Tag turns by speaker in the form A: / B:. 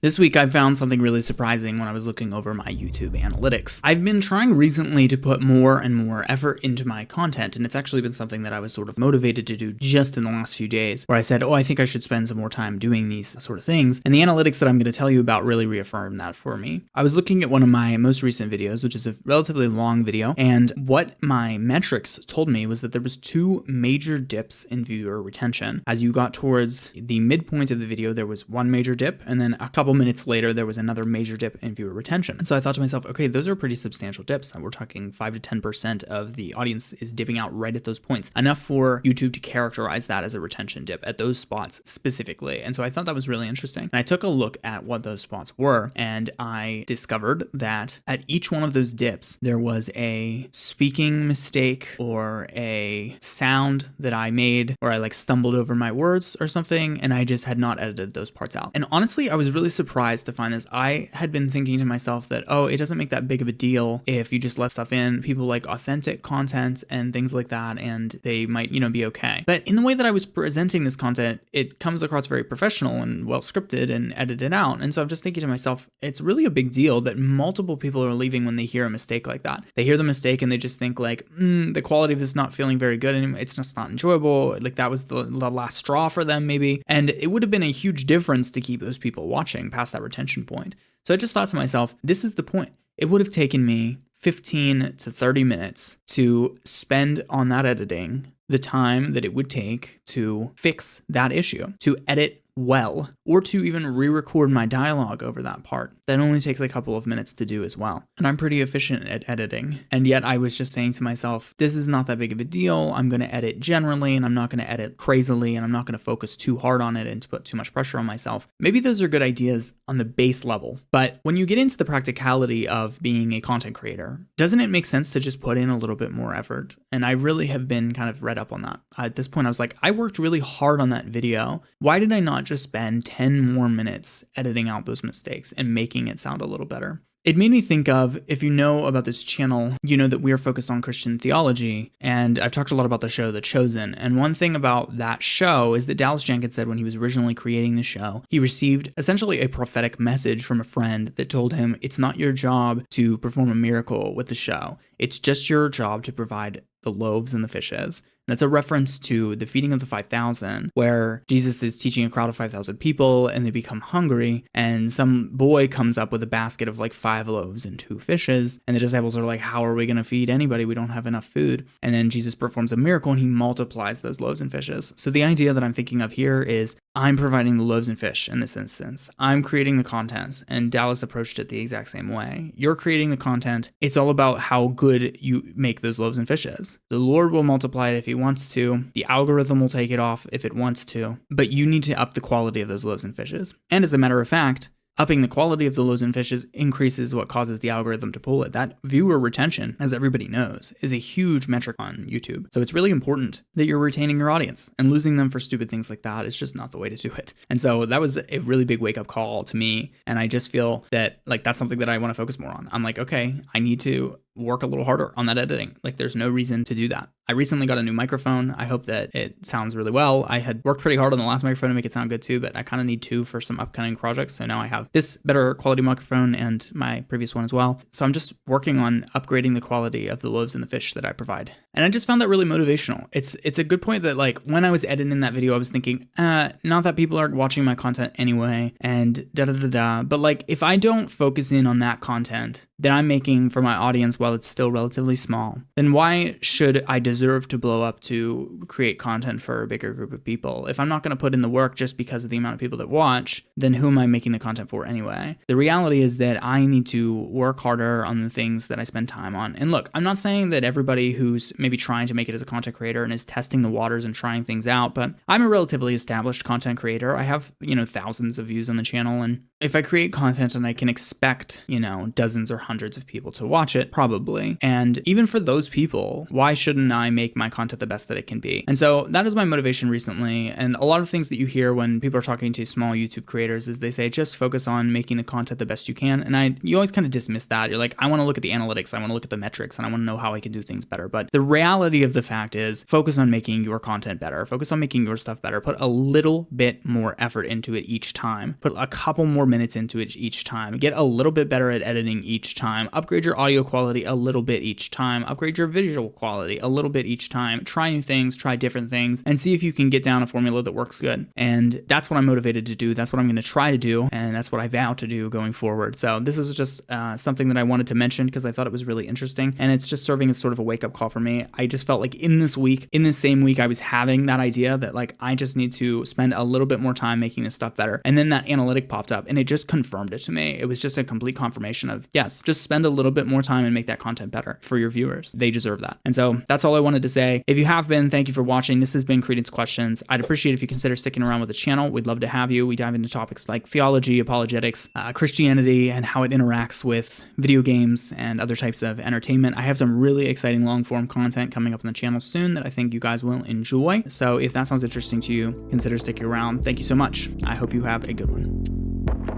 A: This week I found something really surprising when I was looking over my YouTube analytics. I've been trying recently to put more and more effort into my content, and it's actually been something that I was sort of motivated to do just in the last few days, where I said, I think I should spend some more time doing these sort of things, and the analytics that I'm going to tell you about really reaffirmed that for me. I was looking at one of my most recent videos, which is a relatively long video, and what my metrics told me was that there was 2 major dips in viewer retention. As you got towards the midpoint of the video, there was one major dip, and then a couple minutes later, there was another major dip in viewer retention. And so I thought to myself, okay, those are pretty substantial dips. And we're talking 5 to 10% of the audience is dipping out right at those points, enough for YouTube to characterize that as a retention dip at those spots specifically. And so I thought that was really interesting. And I took a look at what those spots were, and I discovered that at each one of those dips, there was a speaking mistake or a sound that I made, or I stumbled over my words or something, and I just had not edited those parts out. And honestly, I was really surprised to find this. I had been thinking to myself that, it doesn't make that big of a deal if you just let stuff in. People like authentic content and things like that, and they might, be okay. But in the way that I was presenting this content, it comes across very professional and well scripted and edited out. And so I'm just thinking to myself, it's really a big deal that multiple people are leaving when they hear a mistake like that. They hear the mistake and they just think the quality of this is not feeling very good anymore. It's just not enjoyable. That was the last straw for them maybe. And it would have been a huge difference to keep those people watching past that retention point. So I just thought to myself, this is the point. It would have taken me 15 to 30 minutes to spend on that editing, the time that it would take to fix that issue, to edit well, or to even re-record my dialogue over that part. That only takes a couple of minutes to do as well. And I'm pretty efficient at editing. And yet I was just saying to myself, this is not that big of a deal. I'm going to edit generally, and I'm not going to edit crazily, and I'm not going to focus too hard on it and to put too much pressure on myself. Maybe those are good ideas on the base level. But when you get into the practicality of being a content creator, doesn't it make sense to just put in a little bit more effort? And I really have been kind of read up on that. At this point, I was like, I worked really hard on that video. Why did I not just spend 10 more minutes editing out those mistakes and making it sound a little better? It made me think of, if you know about this channel, you know that we are focused on Christian theology, and I've talked a lot about the show The Chosen, and one thing about that show is that Dallas Jenkins said when he was originally creating the show, he received essentially a prophetic message from a friend that told him, it's not your job to perform a miracle with the show, it's just your job to provide the loaves and the fishes. That's a reference to the feeding of the 5,000, where Jesus is teaching a crowd of 5,000 people and they become hungry, and some boy comes up with a basket of 5 loaves and 2 fishes, and the disciples are like, how are we going to feed anybody? We don't have enough food. And then Jesus performs a miracle and he multiplies those loaves and fishes. So the idea that I'm thinking of here is I'm providing the loaves and fish in this instance. I'm creating the content, and Dallas approached it the exact same way. You're creating the content. It's all about how good you make those loaves and fishes. The Lord will multiply it if he wants to. The algorithm will take it off if it wants to. But you need to up the quality of those loaves and fishes. And as a matter of fact, upping the quality of the loaves and fishes increases what causes the algorithm to pull it. That viewer retention, as everybody knows, is a huge metric on YouTube. So it's really important that you're retaining your audience, and losing them for stupid things like that is just not the way to do it. And so that was a really big wake-up call to me. And I just feel that that's something that I want to focus more on. I'm like, okay, I need to work a little harder on that editing. There's no reason to do that. I recently got a new microphone. I hope that it sounds really well. I had worked pretty hard on the last microphone to make it sound good too, but I kind of need 2 for some upcoming projects. So now I have this better quality microphone and my previous one as well. So I'm just working on upgrading the quality of the loaves and the fish that I provide. And I just found that really motivational. It's a good point that when I was editing that video, I was thinking, not that people are watching my content anyway, and da-da-da-da. But if I don't focus in on that content that I'm making for my audience while it's still relatively small, then why should I deserve to blow up to create content for a bigger group of people? If I'm not going to put in the work just because of the amount of people that watch, then who am I making the content for anyway? The reality is that I need to work harder on the things that I spend time on. And look, I'm not saying that everybody who's maybe trying to make it as a content creator and is testing the waters and trying things out, but I'm a relatively established content creator. I have, thousands of views on the channel, and if I create content and I can expect, dozens or hundreds of people to watch it, probably. And even for those people, why shouldn't I make my content the best that it can be? And so that is my motivation recently. And a lot of things that you hear when people are talking to small YouTube creators is they say, just focus on making the content the best you can. And you always kind of dismiss that. You're like, I want to look at the analytics, I want to look at the metrics, and I want to know how I can do things better. But the reality of the fact is, focus on making your content better, focus on making your stuff better, put a little bit more effort into it each time, put a couple more minutes into it each time, get a little bit better at editing each time, upgrade your audio quality a little bit each time, upgrade your visual quality a little bit each time, try new things, try different things, and see if you can get down a formula that works good. And that's what I'm motivated to do. That's what I'm going to try to do. And that's what I vow to do going forward. So this is just something that I wanted to mention because I thought it was really interesting. And it's just serving as sort of a wake up call for me. I just felt like in this same week, I was having that idea that like, I just need to spend a little bit more time making this stuff better. And then that analytic popped up and it just confirmed it to me. It was just a complete confirmation of, yes, just spend a little bit more time and make that content better for your viewers. They deserve that. And so that's all I wanted to say. If you have been, thank you for watching. This has been Credence Questions. I'd appreciate if you consider sticking around with the channel. We'd love to have you. We dive into topics like theology, apologetics, Christianity, and how it interacts with video games and other types of entertainment. I have some really exciting long form content coming up on the channel soon that I think you guys will enjoy. So if that sounds interesting to you, consider sticking around. Thank you so much. I hope you have a good one.